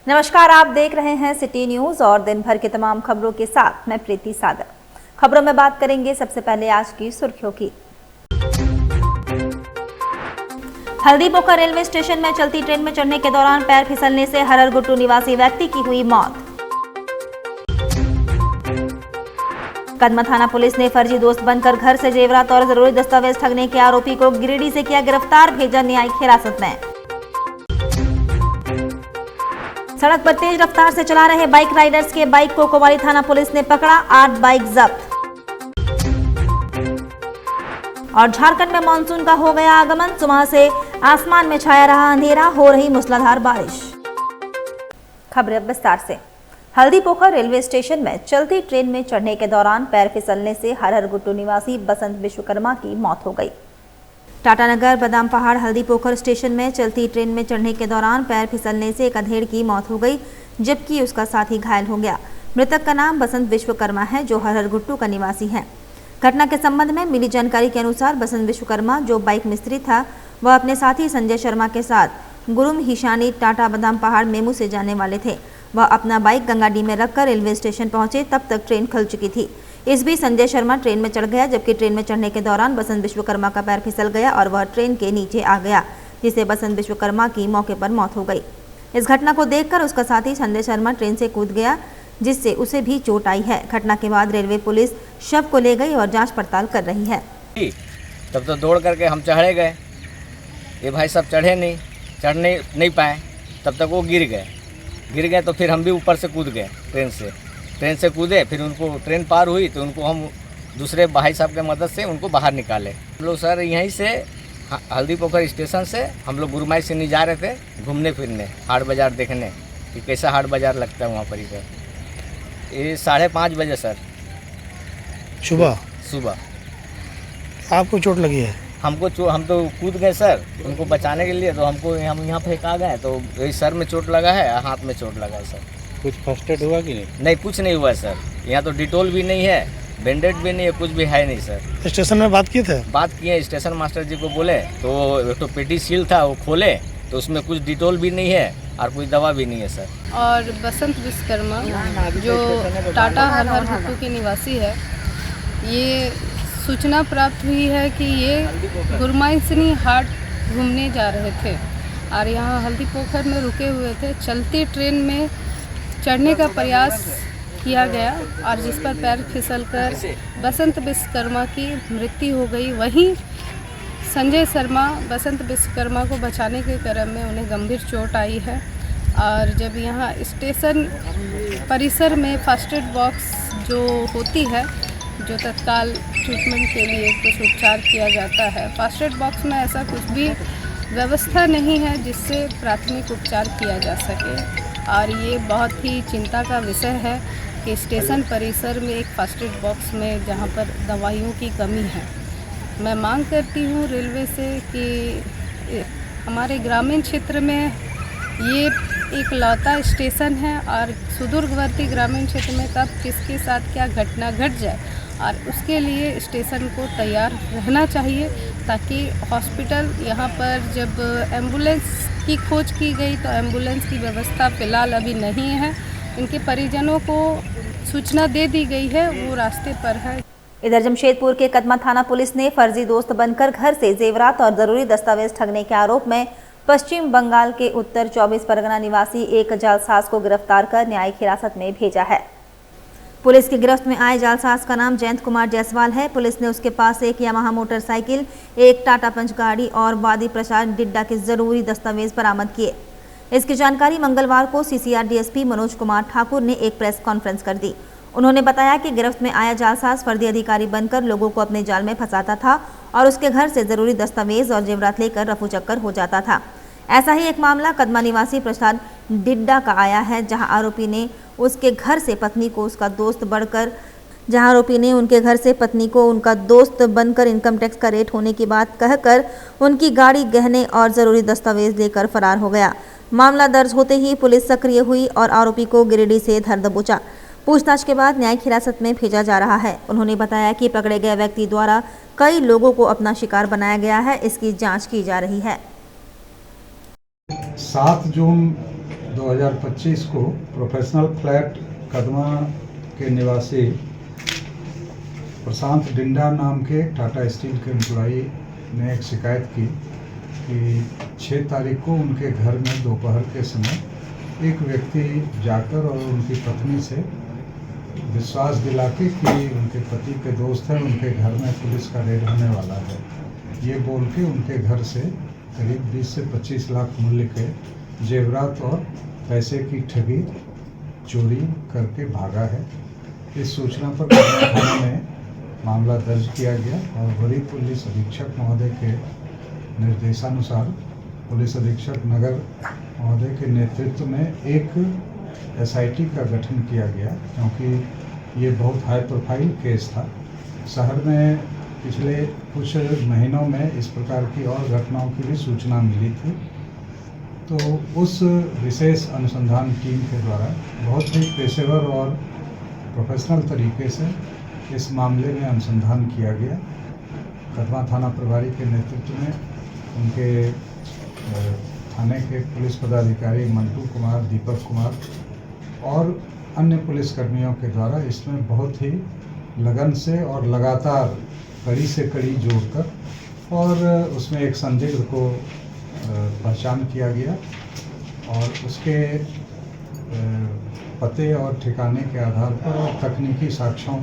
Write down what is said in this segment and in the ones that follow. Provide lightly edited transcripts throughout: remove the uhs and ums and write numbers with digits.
नमस्कार, आप देख रहे हैं सिटी न्यूज और दिन भर की तमाम खबरों के साथ मैं प्रीति सागर। खबरों में बात करेंगे सबसे पहले आज की सुर्खियों की। हल्दीपोखर रेलवे स्टेशन में चलती ट्रेन में चढ़ने के दौरान पैर फिसलने से हररगुट्टू निवासी व्यक्ति की हुई मौत। कदमा थाना पुलिस ने फर्जी दोस्त बनकर घर से जेवरात और जरूरी दस्तावेज ठगने के आरोपी को गिरिडीह से किया गिरफ्तार, भेजा न्यायिक हिरासत में। सड़क पर तेज रफ्तार से चला रहे बाइक राइडर्स के बाइक को कोवाली थाना पुलिस ने पकड़ा, 8 बाइक जब्त। और झारखंड में मानसून का हो गया आगमन, सुबह से आसमान में छाया रहा अंधेरा, हो रही मूसलाधार बारिश। खबरें विस्तार से। हल्दीपोखर रेलवे स्टेशन में चलती ट्रेन में चढ़ने के दौरान पैर फिसलने से हररगुट्टू निवासी बसंत विश्वकर्मा की मौत हो गई। टाटानगर बादाम पहाड़ हल्दीपोखर स्टेशन में चलती ट्रेन में चढ़ने के दौरान पैर फिसलने से एक अधेड़ की मौत हो गई, जबकि उसका साथी घायल हो गया। मृतक का नाम बसंत विश्वकर्मा है, जो हररगुट्टू का निवासी है। घटना के संबंध में मिली जानकारी के अनुसार बसंत विश्वकर्मा, जो बाइक मिस्त्री था, वह अपने साथी संजय शर्मा के साथ गुरुम हिशानी टाटा बादाम पहाड़ मेमू से जाने वाले थे। वह अपना बाइक गंगाडीह में रखकर रेलवे स्टेशन पहुंचे, तब तक ट्रेन खुल चुकी थी। इस बीच संजय शर्मा ट्रेन में चढ़ गया, जबकि ट्रेन में चढ़ने के दौरान बसंत विश्वकर्मा का पैर फिसल गया और वह ट्रेन के नीचे आ गया, जिससे बसंत विश्वकर्मा की मौके पर मौत हो गई। इस घटना को देखकर उसका साथी संजय शर्मा ट्रेन से कूद गया, जिससे उसे भी चोट आई है। घटना के बाद रेलवे पुलिस शव को ले गई और जांच पड़ताल कर रही है। तब तो दौड़ करके हम चढ़े गए, ये भाई सब चढ़े चढ़ने नहीं पाए, तब तक वो गिर गए तो फिर हम भी ऊपर से कूद गए, ट्रेन से कूदे। फिर उनको ट्रेन पार हुई तो उनको हम दूसरे भाई साहब के मदद से उनको बाहर निकाले। हम लोग सर यहीं से हल्दीपोखर स्टेशन से हम लोग गुरुमाई से नहीं जा रहे थे घूमने फिरने, हाट बाज़ार देखने कि कैसा हाट बाज़ार लगता है वहाँ पर इधर। ये 5:30 बजे सर सुबह आपको चोट लगी है? हम तो कूद गए सर उनको बचाने के लिए, तो हम यहाँ फेंका गए, तो यही सर में चोट लगा है, हाथ में चोट लगा है सर। कुछ फर्स्ट एड हुआ कि नहीं? नहीं, कुछ नहीं हुआ सर। यहाँ तो डिटोल भी नहीं है, बैंडेड भी नहीं है, कुछ भी है नहीं सर। स्टेशन में बात किए थे? बात किए, स्टेशन मास्टर जी को बोले तो पेटी सील था, वो खोले तो उसमें कुछ डिटोल भी नहीं है और कोई दवा भी नहीं है सर। और बसंत विश्वकर्मा जो टाटा हररगुट्टू के निवासी है, ये सूचना प्राप्त हुई है कि ये गुरमाइसनी हाट घूमने जा रहे थे और यहाँ हल्दीपोखर में रुके हुए थे। चलती ट्रेन में चढ़ने का प्रयास किया गया और जिस पर पैर फिसलकर बसंत विश्वकर्मा की मृत्यु हो गई। वहीं संजय शर्मा बसंत विश्वकर्मा को बचाने के क्रम में उन्हें गंभीर चोट आई है। और जब यहाँ स्टेशन परिसर में फर्स्ट एड बॉक्स जो होती है, जो तत्काल ट्रीटमेंट के लिए कुछ उपचार किया जाता है, फर्स्ट एड बॉक्स में ऐसा कुछ भी व्यवस्था नहीं है जिससे प्राथमिक उपचार किया जा सके। और ये बहुत ही चिंता का विषय है कि स्टेशन परिसर में एक फर्स्ट एड बॉक्स में जहाँ पर दवाइयों की कमी है। मैं मांग करती हूँ रेलवे से कि हमारे ग्रामीण क्षेत्र में ये एक लौता स्टेशन है और सुदूरवर्ती ग्रामीण क्षेत्र में कब किसके साथ क्या घटना घट जाए, और उसके लिए स्टेशन को तैयार रहना चाहिए, ताकि हॉस्पिटल यहाँ पर जब एम्बुलेंस की खोज की गई तो एम्बुलेंस की व्यवस्था फ़िलहाल अभी नहीं है। इनके परिजनों को सूचना दे दी गई है, वो रास्ते पर है। इधर जमशेदपुर के कदमा थाना पुलिस ने फर्जी दोस्त बनकर घर से जेवरात और जरूरी दस्तावेज ठगने के आरोप में पश्चिम बंगाल के उत्तर 24 परगना निवासी एक जालसाज को गिरफ्तार कर न्यायिक हिरासत में भेजा है। पुलिस की गिरफ्त में आए जालसाज का नाम जयंत कुमार जायसवाल है। पुलिस ने उसके पास एक यामाहा मोटरसाइकिल, एक टाटा पंच गाड़ी और वादी प्रसाद डिड्डा के जरूरी दस्तावेज बरामद किए। इसकी जानकारी मंगलवार को सीसीआर डीएसपी मनोज कुमार ठाकुर ने एक प्रेस कॉन्फ्रेंस कर दी। उन्होंने बताया कि गिरफ्त में आया जालसाज फर्जी अधिकारी बनकर लोगों को अपने जाल में फंसाता था और उसके घर से जरूरी दस्तावेज और जेवरात लेकर रफू चक्कर हो जाता था। ऐसा ही एक मामला कदमा निवासी प्रसाद डिड्डा का आया है, जहां आरोपी ने उसके घर से पत्नी को उसका दोस्त बनकर इनकम टैक्स का रेट होने की बात कहकर उनकी गाड़ी, गहने और जरूरी दस्तावेज लेकर फरार हो गया। मामला दर्ज होते ही पुलिस सक्रिय हुई और आरोपी को गिरिडीह से धर दबोचा। पूछताछ के बाद न्यायिक हिरासत में भेजा जा रहा है। उन्होंने बताया कि पकड़े गए व्यक्ति द्वारा कई लोगों को अपना शिकार बनाया गया है, इसकी जाँच की जा रही है। 7 जून 2025 को प्रोफेशनल फ्लैट कदमा के निवासी प्रशांत डिंडा नाम के टाटा स्टील के एम्प्लॉई ने एक शिकायत की कि 6 तारीख को उनके घर में दोपहर के समय एक व्यक्ति जाकर और उनकी पत्नी से विश्वास दिला के कि उनके पति के दोस्त हैं, उनके घर में पुलिस का रेड होने वाला है, ये बोल के उनके घर से करीब 20 से 25 लाख मूल्य के जेवरात और पैसे की ठगी चोरी करके भागा है। इस सूचना पर थाने में मामला दर्ज किया गया और वरीय पुलिस अधीक्षक महोदय के निर्देशानुसार पुलिस अधीक्षक नगर महोदय के नेतृत्व में एक SIT का गठन किया गया, क्योंकि ये बहुत हाई प्रोफाइल केस था। शहर में पिछले कुछ महीनों में इस प्रकार की और घटनाओं की भी सूचना मिली थी, तो उस विशेष अनुसंधान टीम के द्वारा बहुत ही पेशेवर और प्रोफेशनल तरीके से इस मामले में अनुसंधान किया गया। कदमा थाना प्रभारी के नेतृत्व में उनके थाने के पुलिस पदाधिकारी मंटू कुमार, दीपक कुमार और अन्य पुलिसकर्मियों के द्वारा इसमें बहुत ही लगन से और लगातार कड़ी से कड़ी जोड़कर और उसमें एक संदिग्ध को पहचान किया गया और उसके पते और ठिकाने के आधार पर और तकनीकी साक्ष्यों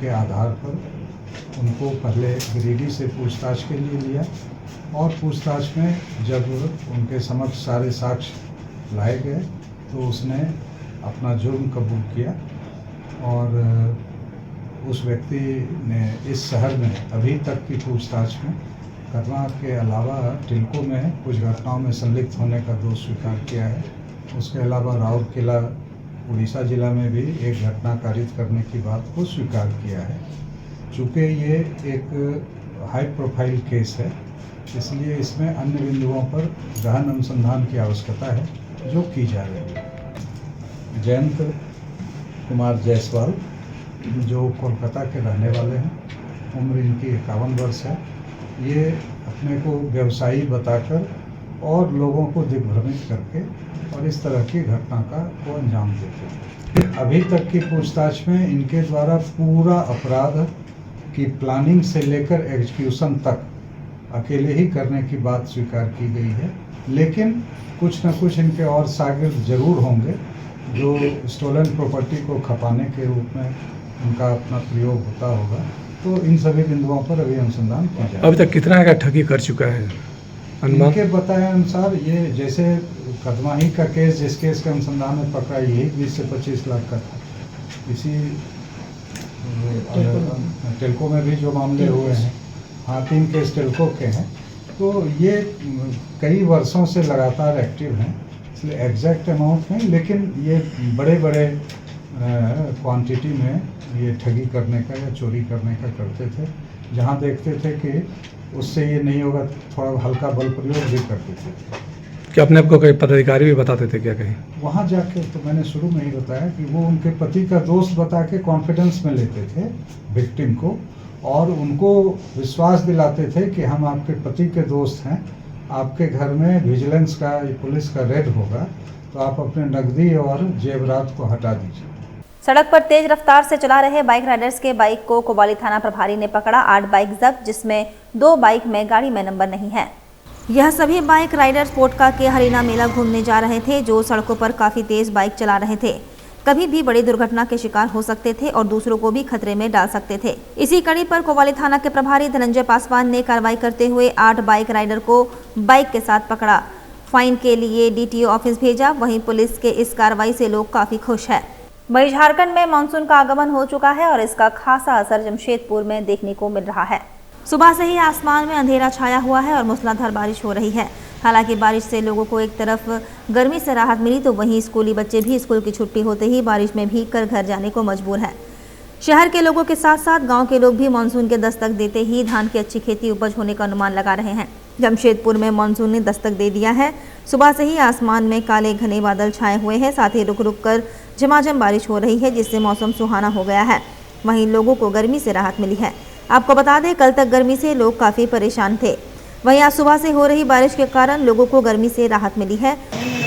के आधार पर उनको पहले गिरिडीह से पूछताछ के लिए लिया और पूछताछ में जब उनके समक्ष सारे साक्ष्य लाए गए तो उसने अपना जुर्म कबूल किया और उस व्यक्ति ने इस शहर में अभी तक की पूछताछ में कदमा के अलावा टिल्को में कुछ घटनाओं में संलिप्त होने का दोष स्वीकार किया है। उसके अलावा राउरकेला उड़ीसा जिला में भी एक घटना कारित करने की बात को स्वीकार किया है। चूँकि ये एक हाई प्रोफाइल केस है, इसलिए इसमें अन्य बिंदुओं पर गहन अनुसंधान की आवश्यकता है जो की जा रही है। जयंत कुमार जायसवाल जो कोलकाता के रहने वाले हैं, उम्र इनकी 51 वर्ष है, ये अपने को व्यवसायी बताकर और लोगों को दिग्भ्रमित करके और इस तरह की घटना को अंजाम देते हैं। अभी तक की पूछताछ में इनके द्वारा पूरा अपराध की प्लानिंग से लेकर एग्जीक्यूशन तक अकेले ही करने की बात स्वीकार की गई है, लेकिन कुछ न कुछ इनके और शागिर्द जरूर होंगे जो स्टोलन प्रॉपर्टी को खपाने के रूप में उनका अपना प्रयोग होता होगा। तो इन सभी बिंदुओं पर अभी अनुसंधान किया जाए। अभी तक कितना का ठगी कर चुका है अनुमान? इनके बताए अनुसार ये जैसे कदमा ही का केस, जिस केस के अनुसंधान में पकड़ा, यही 20 से 25 लाख का था। इसी टेल्को में भी जो मामले हुए हैं, हाँ 3 केस टेल्को के हैं, तो ये कई वर्षों से लगातार एक्टिव हैं, इसलिए एग्जैक्ट अमाउंट नहीं, लेकिन ये बड़े बड़े क्वांटिटी में ये ठगी करने का या चोरी करने का करते थे। जहाँ देखते थे कि उससे ये नहीं होगा, थोड़ा हल्का बल प्रयोग भी करते थे। क्या अपने आप को कई पदाधिकारी भी बताते थे क्या कहीं? वहाँ जाके तो मैंने शुरू में ही बताया कि वो उनके पति का दोस्त बता के कॉन्फिडेंस में लेते थे विक्टिम को और उनको विश्वास दिलाते थे कि हम आपके पति के दोस्त हैं, आपके घर में विजिलेंस का, पुलिस का रेड होगा, तो आप अपने नकदी और जेवरात को हटा दीजिए। सड़क पर तेज रफ्तार से चला रहे बाइक राइडर्स के बाइक को कोबाली थाना प्रभारी ने पकड़ा। 8 बाइक जब्त, जिसमें 2 बाइक में गाड़ी में नंबर नहीं है। यह सभी बाइक राइडर्स पोटका के हरिना मेला घूमने जा रहे थे, जो सड़कों पर काफी तेज बाइक चला रहे थे। कभी भी बड़ी दुर्घटना के शिकार हो सकते थे और दूसरों को भी खतरे में डाल सकते थे। इसी कड़ी पर कोबाली थाना के प्रभारी धनंजय पासवान ने कार्रवाई करते हुए 8 बाइक राइडर को बाइक के साथ पकड़ा। फाइन के लिए DTO ऑफिस भेजा। वहीं पुलिस के इस कार्रवाई से लोग काफी खुश है। वहीं झारखंड में मानसून का आगमन हो चुका है और इसका खासा असर जमशेदपुर में देखने को मिल रहा है। सुबह से ही आसमान में अंधेरा छाया हुआ है और मूसलाधार बारिश हो रही है। हालांकि बारिश से लोगों को एक तरफ गर्मी से राहत मिली, तो वहीं स्कूली बच्चे भी स्कूल की छुट्टी होते ही बारिश में भीग कर घर जाने को मजबूर है। शहर के लोगों के साथ साथ गांव के लोग भी मानसून के दस्तक देते ही धान की अच्छी खेती उपज होने का अनुमान लगा रहे हैं। जमशेदपुर में मानसून ने दस्तक दे दिया है। सुबह से ही आसमान में काले घने बादल छाए हुए हैं, साथ ही रुक रुक कर झमाझम बारिश हो रही है, जिससे मौसम सुहाना हो गया है। वहीं लोगों को गर्मी से राहत मिली है। आपको बता दें, कल तक गर्मी से लोग काफ़ी परेशान थे। वहीं आज सुबह से हो रही बारिश के कारण लोगों को गर्मी से राहत मिली है।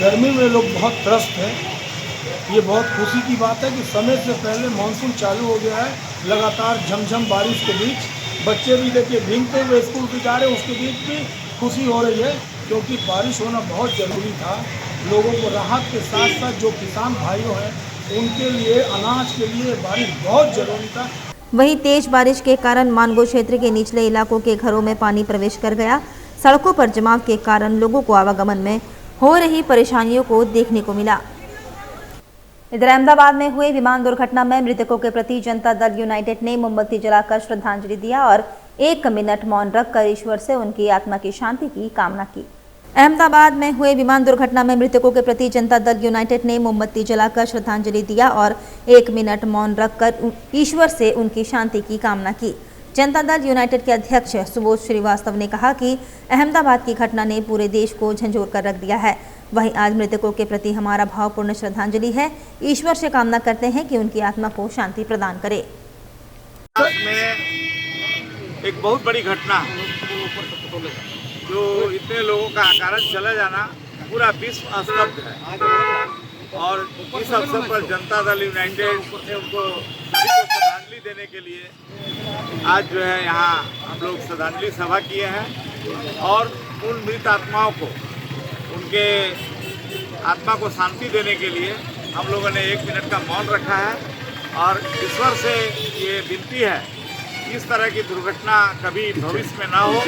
गर्मी में लोग बहुत त्रस्त हैं। ये बहुत खुशी की बात है कि समय से पहले मानसून चालू हो गया है। लगातार झमझम बारिश के बीच बच्चे भी देखिए भीगते हुए स्कूल भी जा रहे हैं, उसके बीच भी खुशी हो रही है क्योंकि बारिश होना बहुत ज़रूरी था। लोगों को राहत के साथ साथ जो किसान भाइयों हैं उनके लिए अनाज के लिए बारिश बहुत ज़रूरी था। वहीं तेज बारिश के कारण मानगो क्षेत्र के निचले इलाकों के घरों में पानी प्रवेश कर गया। सड़कों पर जमाव के कारण लोगों को आवागमन में हो रही परेशानियों को देखने को मिला। इधर अहमदाबाद में हुए विमान दुर्घटना में मृतकों के प्रति जनता दल यूनाइटेड ने मोमबत्ती जलाकर श्रद्धांजलि दिया और 1 मिनट मौन रखकर ईश्वर से उनकी आत्मा की शांति की कामना की। अहमदाबाद में हुए विमान दुर्घटना में मृतकों के प्रति जनता दल यूनाइटेड ने मोमबत्ती जलाकर श्रद्धांजलि दिया और 1 मिनट मौन रखकर ईश्वर से उनकी शांति की कामना की। जनता दल यूनाइटेड के अध्यक्ष सुबोध श्रीवास्तव ने कहा कि अहमदाबाद की घटना ने पूरे देश को झंझोर कर रख दिया है। वहीं आज मृतकों के प्रति हमारा भावपूर्ण श्रद्धांजलि है। ईश्वर से कामना करते हैं कि उनकी आत्मा को शांति प्रदान करे। में एक बहुत बड़ी घटना जो इतने लोगों का कारण चला जाना पूरा विश्व स्तब्ध है और इस अवसर पर जनता दल यूनाइटेड ने उनको सभी को श्रद्धांजलि देने के लिए आज जो है यहाँ हम लोग श्रद्धांजलि सभा किए हैं और उन मृत आत्माओं को उनके आत्मा को शांति देने के लिए हम लोगों ने 1 मिनट का मौन रखा है और ईश्वर से ये विनती है इस तरह की दुर्घटना कभी भविष्य में ना हो।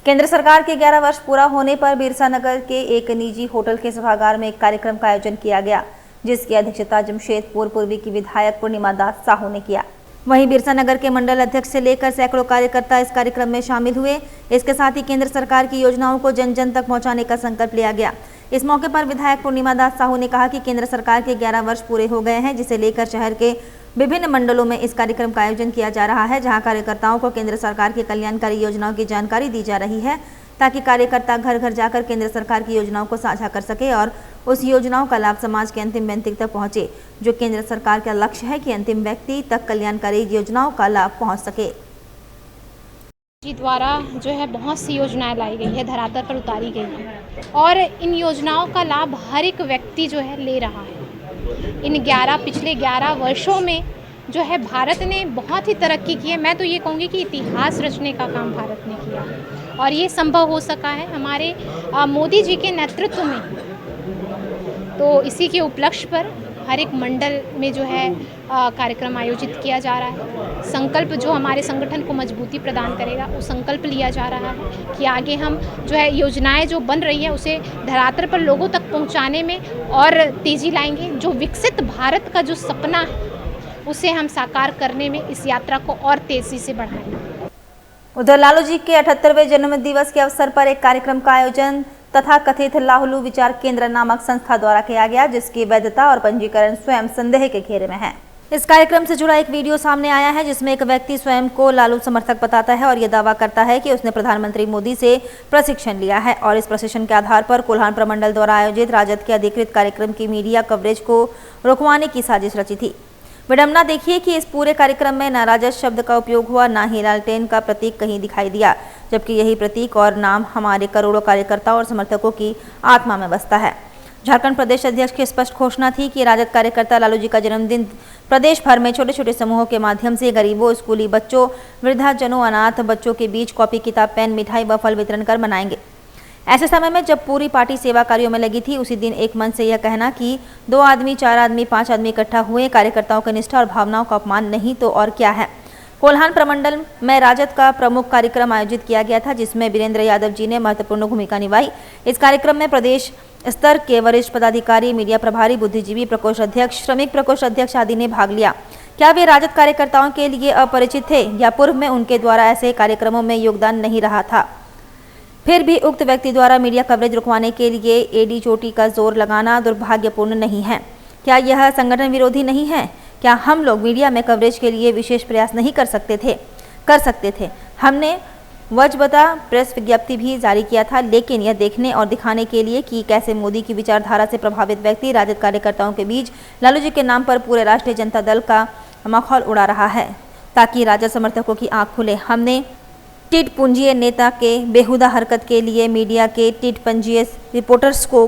केंद्र सरकार के 11 वर्ष पूरा होने पर बिरसा नगर के एक निजी होटल के सभागार में एक कार्यक्रम का आयोजन किया गया, जिसकी अध्यक्षता जमशेदपुर पूर्वी की विधायक पूर्णिमा दास साहू ने किया। वहीं बिरसा नगर के मंडल अध्यक्ष से लेकर सैकड़ों कार्यकर्ता इस कार्यक्रम में शामिल हुए। इसके साथ ही केंद्र सरकार की योजनाओं को जन जन तक पहुंचाने का संकल्प लिया गया। इस मौके पर विधायक पूर्णिमा दास साहू ने कहा कि केंद्र सरकार के 11 वर्ष पूरे हो गए हैं, जिसे लेकर शहर के विभिन्न मंडलों में इस कार्यक्रम का आयोजन किया जा रहा है, जहां कार्यकर्ताओं को केंद्र सरकार की कल्याणकारी योजनाओं की जानकारी दी जा रही है, ताकि कार्यकर्ता घर घर जाकर केंद्र सरकार की योजनाओं को साझा कर सके और उस योजनाओं का लाभ समाज के अंतिम व्यक्ति तक पहुंचे, जो केंद्र सरकार का लक्ष्य है कि अंतिम व्यक्ति तक कल्याणकारी योजनाओं का लाभ पहुंच सके। जी द्वारा जो है बहुत सी योजनाएं लाई गई है, धरातल पर उतारी गई है और इन योजनाओं का लाभ हर एक व्यक्ति जो है ले रहा है। इन पिछले 11 वर्षों में जो है भारत ने बहुत ही तरक्की की है। मैं तो ये कहूँगी कि इतिहास रचने का काम भारत ने किया है और ये संभव हो सका है हमारे मोदी जी के नेतृत्व में। तो इसी के उपलक्ष्य पर हर एक मंडल में जो है कार्यक्रम आयोजित किया जा रहा है। संकल्प जो हमारे संगठन को मजबूती प्रदान करेगा, वो संकल्प लिया जा रहा है कि आगे हम जो है योजनाएं जो बन रही है उसे धरातल पर लोगों तक पहुंचाने में और तेज़ी लाएंगे। जो विकसित भारत का जो सपना है उसे हम साकार करने में इस यात्रा को और तेज़ी से बढ़ाएंगे। उधर लालू जी के 78वें जन्म दिवस के अवसर पर एक कार्यक्रम का आयोजन तथा कथित लाहुलू विचार केंद्र नामक संस्था द्वारा किया गया, जिसकी वैधता और पंजीकरण स्वयं संदेह के घेरे में है। इस कार्यक्रम से जुड़ा एक वीडियो सामने आया है, जिसमें एक व्यक्ति स्वयं को लालू समर्थक बताता है और यह दावा करता है कि उसने प्रधानमंत्री मोदी से प्रशिक्षण लिया है और इस प्रशिक्षण के आधार पर कोल्हान प्रमंडल द्वारा आयोजित राजद के अधिकृत कार्यक्रम की मीडिया कवरेज को रुकवाने की साजिश रची थी। विडंबना देखिए कि इस पूरे कार्यक्रम में न राजद शब्द का उपयोग हुआ, न ही लालटेन का प्रतीक कहीं दिखाई दिया, जबकि यही प्रतीक और नाम हमारे करोड़ों कार्यकर्ताओं और समर्थकों की आत्मा में बसता है। झारखंड प्रदेश अध्यक्ष की स्पष्ट घोषणा थी कि राजद कार्यकर्ता लालू जी का जन्मदिन प्रदेश भर में छोटे छोटे समूहों के माध्यम से गरीबों, स्कूली बच्चों, वृद्धाजनों, अनाथ बच्चों के बीच कॉपी किताब, पेन, मिठाई व फल वितरण कर मनाएंगे। ऐसे समय में जब पूरी पार्टी सेवा कार्यों में लगी थी, उसी दिन एक मन से यह कहना कि 2 आदमी, 4 आदमी, 5 आदमी इकट्ठा हुए कार्यकर्ताओं की निष्ठा और भावनाओं का अपमान नहीं तो और क्या है। कोल्हान प्रमंडल में राजद का प्रमुख कार्यक्रम आयोजित किया गया था, जिसमें वीरेंद्र यादव जी ने महत्वपूर्ण भूमिका निभाई। इस कार्यक्रम में प्रदेश स्तर के वरिष्ठ पदाधिकारी, मीडिया प्रभारी, बुद्धिजीवी प्रकोष्ठ अध्यक्ष, श्रमिक प्रकोष्ठ अध्यक्ष आदि ने भाग लिया। क्या वे राजद कार्यकर्ताओं के लिए अपरिचित थे या पूर्व में उनके द्वारा ऐसे कार्यक्रमों में योगदान नहीं रहा था? फिर भी उक्त व्यक्ति द्वारा मीडिया कवरेज रुकवाने के लिए एडी चोटी का जोर लगाना दुर्भाग्यपूर्ण नहीं है? क्या यह संगठन विरोधी नहीं है? क्या हम लोग मीडिया में कवरेज के लिए विशेष प्रयास नहीं कर सकते थे? हमने वजबता प्रेस विज्ञप्ति भी जारी किया था, लेकिन यह देखने और दिखाने के लिए कि कैसे मोदी की विचारधारा से प्रभावित व्यक्ति राजद कार्यकर्ताओं के बीच लालू जी के नाम पर पूरे राष्ट्रीय जनता दल का मखौल उड़ा रहा है, ताकि राजद समर्थकों की आंख खुले। हमने टिट पूंजीय नेता के बेहुदा हरकत के लिए मीडिया के टिट पंजीय रिपोर्टर्स को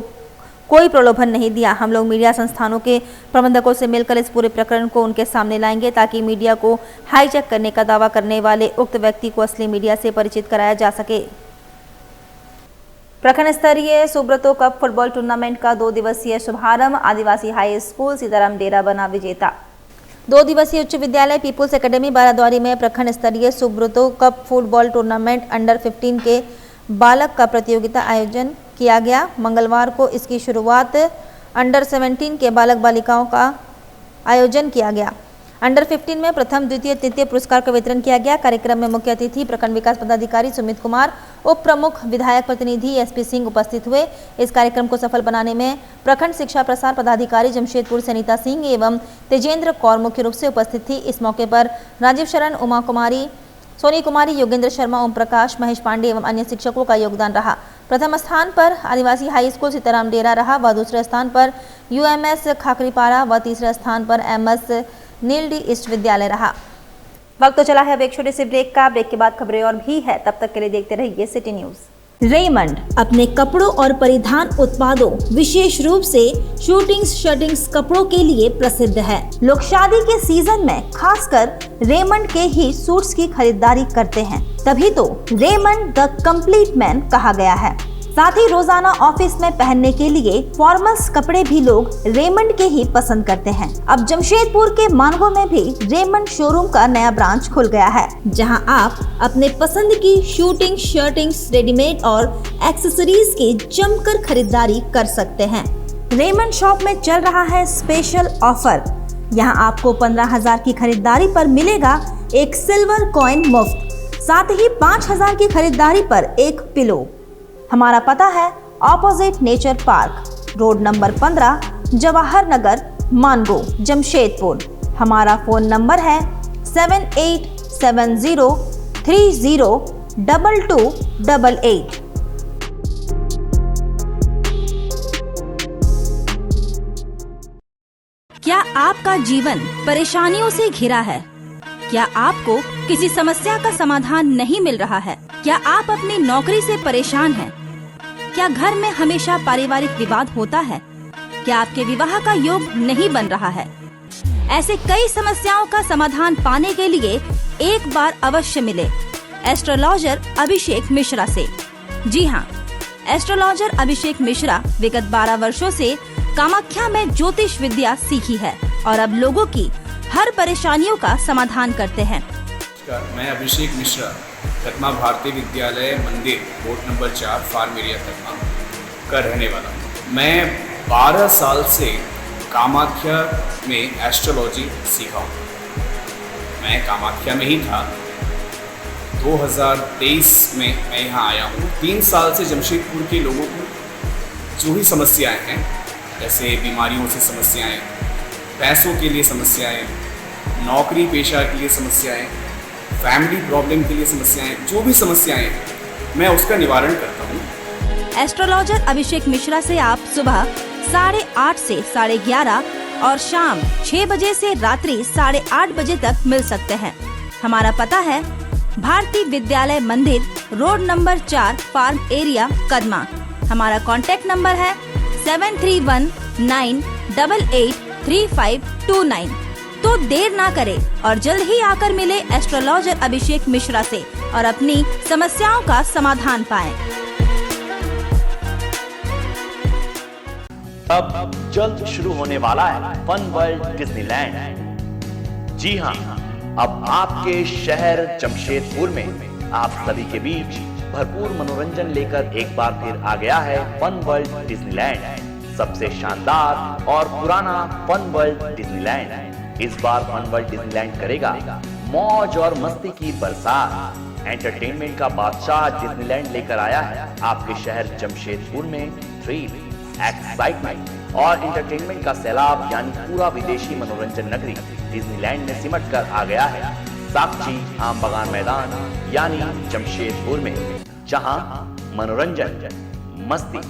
कोई प्रलोभन नहीं दिया। हम लोग मीडिया संस्थानों के प्रबंधकों से मिलकर इस पूरे प्रकरण को उनके सामने लाएंगे ताकि मीडिया को हाईजैक करने का दावा करने वाले उक्त व्यक्ति को असली मीडिया से परिचित कराया जा सके। प्रखंड स्तरीय सुब्रतो कप फुटबॉल टूर्नामेंट का 2 दिवसीय शुभारंभ। आदिवासी हाई स्कूल सीताराम डेरा बना विजेता। 2 दिवसीय उच्च विद्यालय पीपुल्स एकेडमी बाराद्वारी में प्रखंड स्तरीय Subroto cup football tournament under 15 के बालक का प्रतियोगिता आयोजन किया गया। मंगलवार को इसकी शुरुआत अंडर 17 के बालक बालिकाओं का आयोजन किया गया। अंडर 15 में प्रथम, द्वितीय, तृतीय पुरस्कार का वितरण किया गया। कार्यक्रम में मुख्य अतिथि प्रखंड विकास पदाधिकारी सुमित कुमार, उप प्रमुख विधायक प्रतिनिधि एसपी सिंह उपस्थित हुए। इस कार्यक्रम को सफल बनाने में प्रखंड शिक्षा प्रसार पदाधिकारी जमशेदपुर सनीता सिंह एवं तेजेंद्र कौर मुख्य रूप से उपस्थित थी। इस मौके पर राजीव शरण, उमा कुमारी, सोनी कुमारी, योगेंद्र शर्मा, ओम प्रकाश, महेश पांडे एवं अन्य शिक्षकों का योगदान रहा। प्रथम स्थान पर आदिवासी हाई स्कूल सीताराम डेरा रहा व दूसरे स्थान पर यूएमएस खाकरीपाड़ा व तीसरे स्थान पर एमएस नीलडी ईस्ट विद्यालय रहा। वक्त तो चला है अब एक छोटे से ब्रेक का। ब्रेक के बाद खबरें और भी है, तब तक के लिए देखते रहिए सिटी न्यूज। रेमंड अपने कपड़ों और परिधान उत्पादों विशेष रूप से शूटिंग्स शर्टिंग्स कपड़ों के लिए प्रसिद्ध है। लोग शादी के सीजन में खासकर रेमंड के ही सूट्स की खरीदारी करते हैं, तभी तो रेमंड द कंप्लीट मैन कहा गया है। साथ ही रोजाना ऑफिस में पहनने के लिए फॉर्मल्स कपड़े भी लोग रेमंड के ही पसंद करते हैं। अब जमशेदपुर के मानगो में भी रेमंड शोरूम का नया ब्रांच खुल गया है, जहां आप अपने पसंद की शूटिंग शर्टिंग्स, रेडीमेड और एक्सेसरीज की जमकर खरीदारी कर सकते हैं। रेमंड शॉप में चल रहा है स्पेशल ऑफर। यहाँ आपको 15,000 की खरीदारी पर मिलेगा एक सिल्वर कॉइन मुफ्त, साथ ही 5,000 की खरीदारी पर एक पिलो। हमारा पता है opposite nature park, road number 15, Jawahar Nagar, Mango, Jamshedpur. हमारा फोन नंबर है 7870302288। क्या आपका जीवन परेशानियों से घिरा है? क्या आपको किसी समस्या का समाधान नहीं मिल रहा है? क्या आप अपनी नौकरी से परेशान हैं? क्या घर में हमेशा पारिवारिक विवाद होता है? क्या आपके विवाह का योग नहीं बन रहा है? ऐसे कई समस्याओं का समाधान पाने के लिए एक बार अवश्य मिले एस्ट्रोलॉजर अभिषेक मिश्रा से। जी हाँ, एस्ट्रोलॉजर अभिषेक मिश्रा विगत 12 वर्षों से कामाख्या में ज्योतिष विद्या सीखी है और अब लोगों की हर परेशानियों का समाधान करते हैं। मैं Abhishek Mishra, Kadma Bharatiya Vidyalaya Mandir, board number 4, farm area Kadma का रहने वाला हूँ। मैं 12 साल से कामाख्या में एस्ट्रोलॉजी सीखा हूँ। मैं कामाख्या में ही था। 2023 में मैं यहाँ आया हूँ। 3 साल से जमशेदपुर के लोगों को जो भी समस्याएं हैं, जैसे बीमारियों से समस्याएं, पैसों के लिए समस्याएं, नौकरी पेशा के लिए समस्याएं, फैमिली प्रॉब्लम के लिए समस्याएं, जो भी समस्याएं हैं, मैं उसका निवारण करता हूँ। एस्ट्रोलॉजर अभिषेक मिश्रा से आप सुबह 8:30 से 11:30 और शाम 6 बजे से रात्रि 8:30 बजे तक मिल सकते हैं। हमारा पता है Bharatiya Vidyalaya Mandir, road number 4, farm area, Kadma. हमारा कॉन्टेक्ट नंबर है 7319883529। तो देर ना करें और जल्द ही आकर मिले एस्ट्रोलॉजर अभिषेक मिश्रा से और अपनी समस्याओं का समाधान पाएं। अब जल्द शुरू होने वाला है फन वर्ल्ड डिज्नीलैंड। जी हाँ, अब आपके शहर जमशेदपुर में आप सभी के बीच भरपूर मनोरंजन लेकर एक बार फिर आ गया है फन वर्ल्ड डिज्नीलैंड। सबसे शानदार और पुराना फन वर्ल्ड डिज्नीलैंड इस बार फन वर्ल्ड डिज्नीलैंड करेगा मौज और मस्ती की बरसात। एंटरटेनमेंट का बादशाह डिज्नीलैंड लेकर आया है आपके शहर जमशेदपुर में थ्रिल, एक्साइटमेंट और एंटरटेनमेंट का सैलाब, यानी पूरा विदेशी मनोरंजन नगरी डिज्नीलैंड में सिमट कर आ गया है साक्षी आम बगान मैदान यानी जमशेदपुर में, जहां मनोरंजन, मस्ती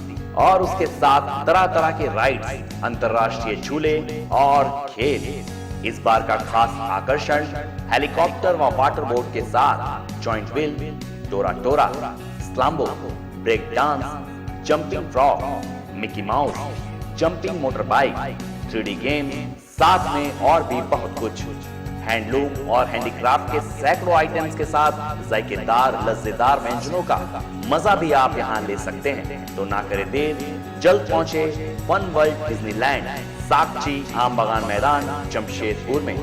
और उसके साथ तरह तरह के राइड्स, अंतर्राष्ट्रीय झूले और खेल। इस बार का खास आकर्षण हेलीकॉप्टर व वाटर बोट के साथ जॉइंट व्हील, डोरा टोरा, स्लाम्बो, break dance, jumping frog, Mickey Mouse, jumping motorbike, 3D game, साथ में और भी बहुत कुछ। हैंडलूम और हैंडीक्राफ्ट के सैकड़ों आइटम्स के साथ जायकेदार लज्जेदार व्यंजनों का मजा भी आप यहाँ ले सकते हैं। तो ना करे देर, जल्द पहुंचे फन वर्ल्ड डिज्नीलैंड, साकची आम बगान मैदान, जमशेदपुर में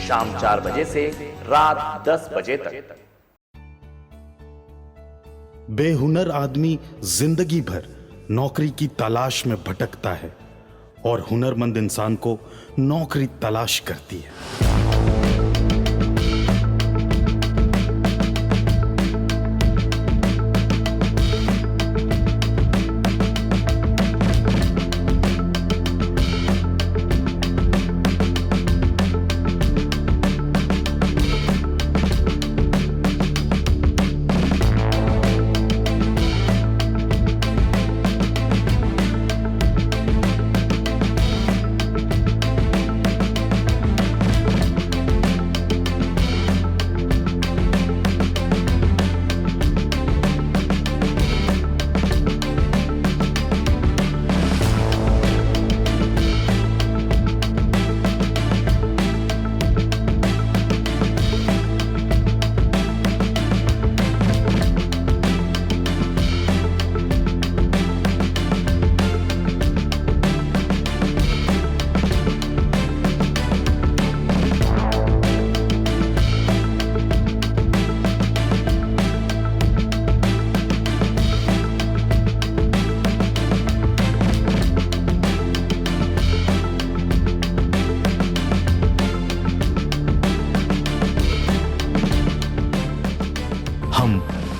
शाम 4 बजे से रात 10 बजे तक। बेहुनर आदमी जिंदगी भर नौकरी की तलाश में भटकता है और हुनरमंद इंसान को नौकरी तलाश करती है।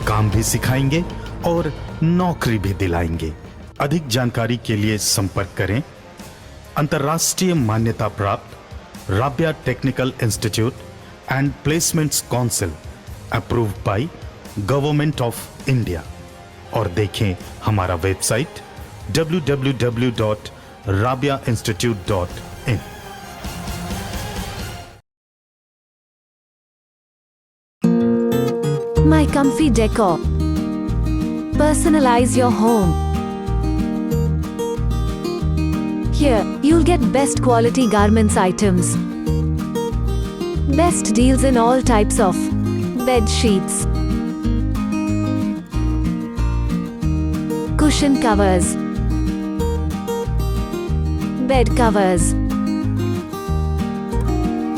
काम भी सिखाएंगे और नौकरी भी दिलाएंगे। अधिक जानकारी के लिए संपर्क करें अंतर्राष्ट्रीय मान्यता प्राप्त Rabia technical institute and placements council approved by government of India और देखें हमारा website www.rabiainstitute.in। My Comfy Decor. Personalize your home. Here, you'll get best quality garments items. Best deals in all types of bed sheets, cushion covers, bed covers,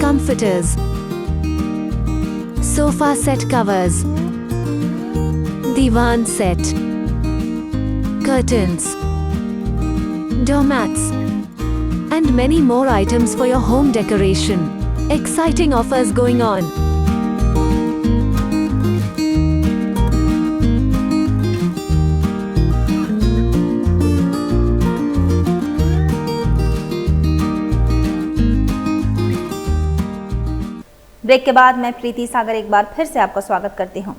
comforters, sofa set covers, divan set, curtains, doormats, and many more items for your home decoration. Exciting offers going on. Break के बाद मैं प्रीति सागर एक बार फिर से आपका स्वागत करती हूं।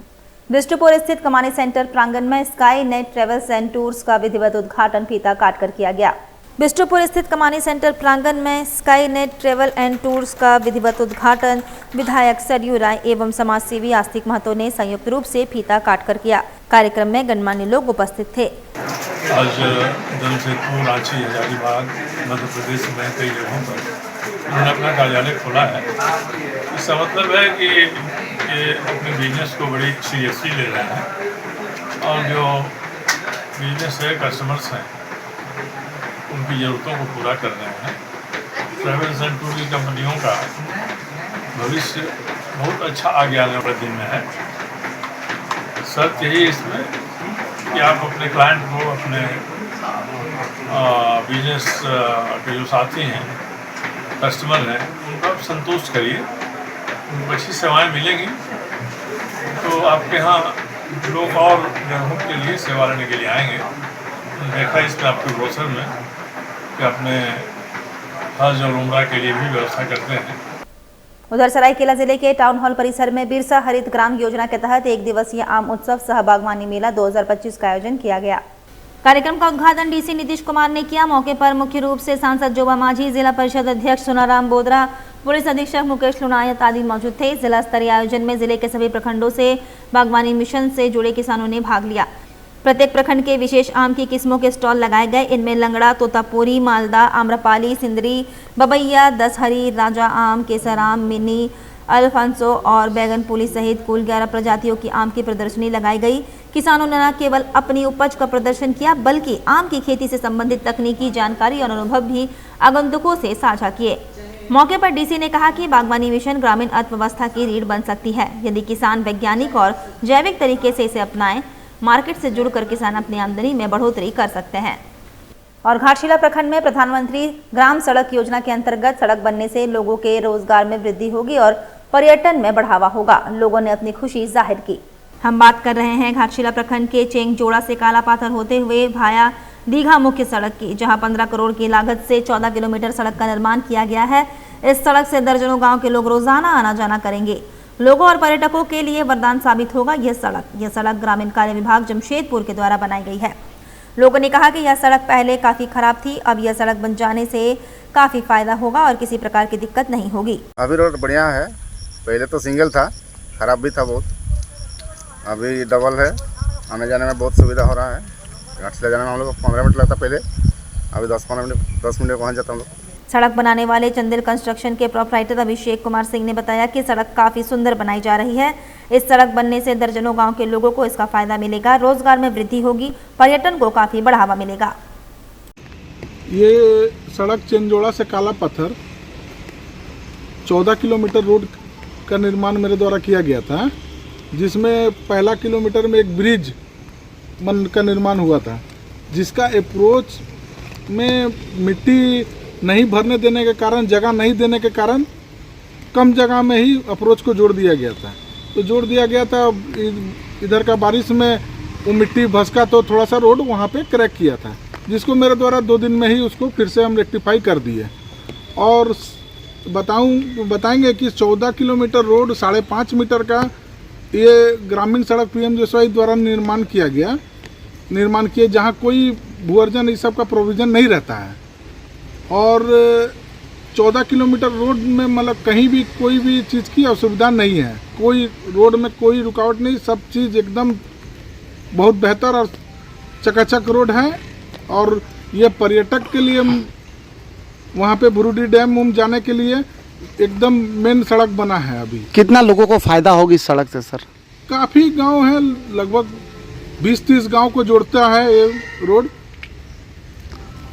बिष्टुपुर स्थित कमानी सेंटर प्रांगण में sky net travels and tours का विधिवत उद्घाटन फीता काटकर किया गया। बिष्टुपुर स्थित कमानी सेंटर प्रांगण में sky net travel and tours का विधिवत उद्घाटन विधायक सरयू राय एवं समाजसेवी आस्तिक महतो ने संयुक्त रूप से फीता काटकर किया। कार्यक्रम में गणमान्य लोग उपस्थित थे। आज जमशेदपुर, रांची, हजारीबाग, मध्य प्रदेश में कई जगहों पर उन्होंने अपना कार्यालय खोला है। इसका मतलब है कि ये अपने बिजनेस को बड़ी सीरियसली ले रहे हैं और जो बिजनेस है, कस्टमर्स हैं, उनकी ज़रूरतों को पूरा कर रहे हैं। ट्रैवल्स एंड टूरिस्ट कंपनियों का भविष्य बहुत अच्छा आगे आने वाले दिन में है। शर्त यही इसमें कि आप अपने क्लाइंट को, अपने बिजनेस के जो साथी हैं, कस्टमर हैं, उनको आप संतुष्ट करिए, उनको अच्छी सेवाएं मिलेंगी तो आपके यहाँ लोग और ग्राहकों के लिए सेवा लेने के लिए आएंगे। देखा इसमें आपके ब्रोशर में कि अपने हज और उम्रा के लिए भी व्यवस्था करते हैं। उधर सरायकेला जिले के टाउन हॉल परिसर में बिरसा हरित ग्राम योजना के तहत एक दिवसीय आम उत्सव सह बागवानी मेला 2025 का आयोजन किया गया। कार्यक्रम का उद्घाटन डीसी नीतीश कुमार ने किया। मौके पर मुख्य रूप से सांसद जोबा मांझी, जिला परिषद अध्यक्ष सोनाराम बोदरा, पुलिस अधीक्षक मुकेश लुनायत आदि मौजूद थे। जिला स्तरीय आयोजन में जिले के सभी प्रखंडों से बागवानी मिशन से जुड़े किसानों ने भाग लिया। प्रत्येक प्रखंड के विशेष आम की किस्मों के स्टॉल लगाए गए। इनमें लंगड़ा, तोतापुरी, मालदा, आम्रपाली, सिंदरी, बबैया, दशहरी, राजा आम, केसर आम, मिनी, अल्फांसो और बैगन पुली सहित कुल 11 प्रजातियों की आम की प्रदर्शनी लगाई गई। किसानों ने न केवल अपनी उपज का प्रदर्शन किया बल्कि आम की खेती से संबंधित तकनीकी जानकारी और अनुभव भी आगंतुकों से साझा किए। मौके पर डीसी ने कहा कि बागवानी मिशन ग्रामीण अर्थव्यवस्था की रीढ़ बन सकती है यदि किसान वैज्ञानिक और जैविक तरीके से इसे अपनाएं। मार्केट से जुड़कर किसान अपनी आमदनी में बढ़ोतरी कर सकते हैं। और घाटशिला प्रखंड में प्रधानमंत्री ग्राम सड़क योजना के अंतर्गत सड़क बनने से लोगों के रोजगार में वृद्धि होगी और पर्यटन में बढ़ावा होगा। लोगों ने अपनी खुशी जाहिर की। हम बात कर रहे हैं घाटशिला प्रखंड के चेंगजोड़ा से कालापाथर होते हुए भाया दीघा मुख्य सड़क की, जहां 15 करोड़ की लागत से 14 किलोमीटर सड़क का निर्माण किया गया है। इस सड़क से दर्जनों गांव के लोग रोजाना आना जाना करेंगे। लोगों और पर्यटकों के लिए वरदान साबित होगा यह सड़क ग्रामीण कार्य विभाग जमशेदपुर के द्वारा बनाई गई है। लोगों ने कहा कि यह सड़क पहले काफी खराब थी, अब यह सड़क बन जाने से काफी फायदा होगा और किसी प्रकार की दिक्कत नहीं होगी। अभी रोड बढ़िया है, पहले तो सिंगल था, खराब भी था बहुत, अभी डबल है। आने जाने में बहुत सुविधा हो रहा है। घाटशिला जाने में हम लोग 15 मिनट लगता पहले, अभी 10 मिनट में पहुँच जाता हम लोग। सड़क बनाने वाले चंदिल कंस्ट्रक्शन के प्रोपराइटर अभिषेक कुमार सिंह ने बताया कि सड़क काफी सुंदर बनाई जा रही है। इस सड़क बनने से दर्जनों गांव के लोगों को इसका फायदा मिलेगा, रोजगार में वृद्धि होगी, पर्यटन को काफी बढ़ावा मिलेगा। ये सड़क चेंजोड़ा से काला पत्थर 14 किलोमीटर रोड का निर्माण मेरे द्वारा किया गया था, जिसमें पहला किलोमीटर में एक ब्रिज का निर्माण हुआ था, जिसका अप्रोच में मिट्टी नहीं भरने देने के कारण, जगह नहीं देने के कारण कम जगह में ही अप्रोच को जोड़ दिया गया था। तो जोड़ दिया गया था, इधर का बारिश में वो मिट्टी भसका तो थोड़ा सा रोड वहाँ पे क्रैक किया था, जिसको मेरे द्वारा 2 दिन में ही उसको फिर से हम रेक्टिफाई कर दिए। और बताएंगे कि 14 किलोमीटर रोड 5.5 मीटर का ये ग्रामीण सड़क PMJSY द्वारा निर्माण किए, जहाँ कोई भूअर्जन इस सब का प्रोविज़न नहीं रहता है। और 14 किलोमीटर रोड में मतलब कहीं भी कोई भी चीज़ की असुविधा नहीं है, कोई रोड में कोई रुकावट नहीं, सब चीज़ एकदम बहुत बेहतर और चकाचक रोड है। और ये पर्यटक के लिए वहाँ पे बुरुडी डैम जाने के लिए एकदम मेन सड़क बना है। अभी कितना लोगों को फायदा होगी इस सड़क से सर? काफ़ी गांव है, लगभग 20-30 गांव को जोड़ता है ये रोड।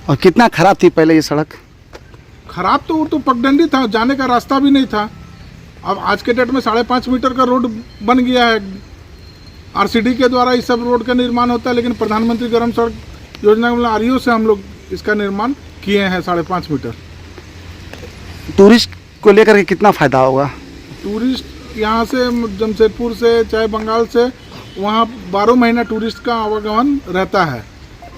और कितना खराब थी पहले ये सड़क? खराब तो वो तो पगडंडी था, जाने का रास्ता भी नहीं था। अब आज के डेट में 5.5 मीटर का रोड बन गया है। RCD के द्वारा इस सब रोड का निर्माण होता है, लेकिन प्रधानमंत्री ग्राम सड़क योजना में REO से हम लोग इसका निर्माण किए हैं 5.5 मीटर। टूरिस्ट को लेकर के कितना फायदा होगा? टूरिस्ट यहाँ से जमशेदपुर से चाहे बंगाल से वहाँ 12 महीना टूरिस्ट का आवागमन रहता है।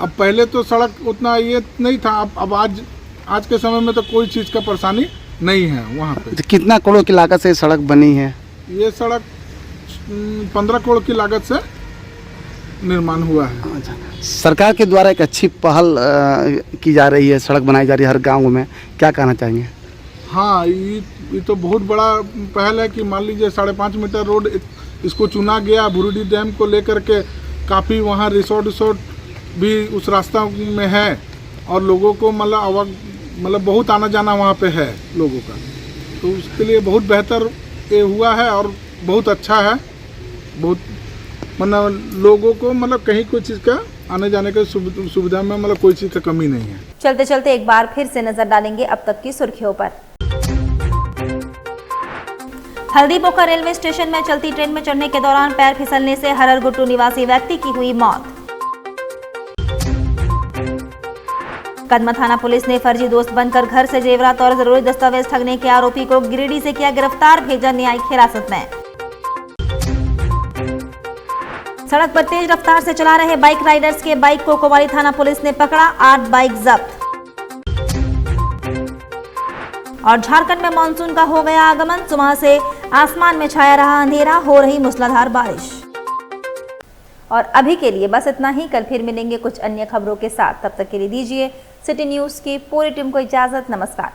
अब पहले तो सड़क उतना ये नहीं था, अब आज के समय में तो कोई चीज़ का परेशानी नहीं है वहाँ पे। तो कितना करोड़ की लागत से सड़क बनी है? ये सड़क 15 करोड़ की लागत से निर्माण हुआ है। अच्छा, सरकार के द्वारा एक अच्छी पहल की जा रही है, सड़क बनाई जा रही है हर गाँव में, क्या कहना चाहेंगे? हाँ, ये तो बहुत बड़ा पहल है कि मान लीजिए 5.5 मीटर रोड इसको चुना गया बुरुडी डैम को लेकर के। काफ़ी वहाँ रिसोर्ट भी उस रास्ता में है और लोगों को मतलब बहुत आना जाना वहाँ पे है लोगों का, तो उसके लिए बहुत बेहतर ये हुआ है और बहुत अच्छा है। बहुत मतलब लोगों को मतलब कहीं कोई चीज़ का आने जाने की सुविधा में मतलब कोई चीज़ का कमी नहीं है। चलते चलते एक बार फिर से नजर डालेंगे अब तक की सुर्खियों पर। हल्दीपोखर रेलवे स्टेशन में चलती ट्रेन में चढ़ने के दौरान पैर फिसलने से हररगुट्टू निवासी व्यक्ति की हुई मौत। कदमा थाना पुलिस ने फर्जी दोस्त बनकर घर से जेवरात और जरूरी दस्तावेज ठगने के आरोपी को गिरिडीह से किया गिरफ्तार, भेजा न्यायिक हिरासत में। सड़क पर तेज रफ्तार से चला रहे बाइक राइडर्स के बाइक को कोवाली थाना पुलिस ने पकड़ा, 8 बाइक जब्त। और झारखंड में मानसून का हो गया आगमन, सुबह से आसमान में छाया रहा अंधेरा, हो रही मूसलाधार बारिश। और अभी के लिए बस इतना ही। कल फिर मिलेंगे कुछ अन्य खबरों के साथ। तब तक के लिए दीजिए सिटी न्यूज़ की पूरी टीम को इजाज़त। नमस्कार।